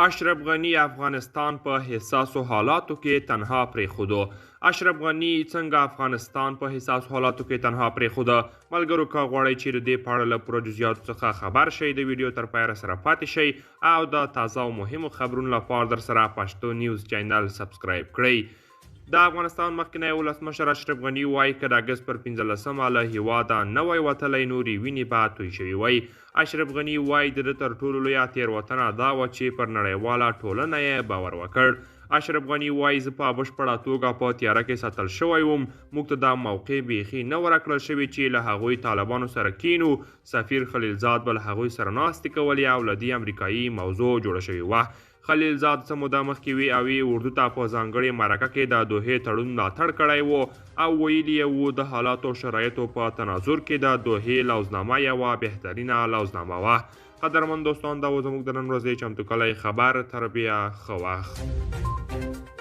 اشرف غني افغانستان په حساسو حالاتو کې تنها پرېښودو. اشرف غني څنګه افغانستان په حساسو حالاتو کې تنها پرېښوده؟ ملګرو که غواړئ چې د دې په اړه له پوره جزئیاتو څخه خبر شئ د ویډیو تر پایه سره پاتې شئ او د تازه او مهمو خبرونو لپاره در سره پښتو نیوز چینل سبسکرایب کړئ. د افغانستان مخکنی ولسمشر اشرف غني وایي که د اګست پر 15مه له هیواده نه وای وتلی نورې وینې به توی شوې وای. اشرف غني وایي د ده تر ټولو لویه تېروتنه دا وه چې پر نړیواله ټولنه یې باور وکړ. اشرف غني وایي زه په بشپړه توګه په تیاره کې ساتل شوی وم. موږ ته دا موقع بیخي نه ورکړل شوې چې له هغوی طالبانو سره کینو. سفیر خلیلزاد به له هغوی سره ناستې کولې او له دې امریکایي موضوع جوړه شوې وه. خلیلزاد څه موده مخکې وی او اردو ته په ځانګړې مرکه کې د دوحې تړون ملاتړ کړی و او ویلي یې و د حالاتو شرایطو په تناظر کې د دوحې لوزنامه یوه بهترینه لوزنامه وه. قدرمن دوستان دا و زموږ د نن ورځې چمتو کلی خبر. تر بیا ښه وخت.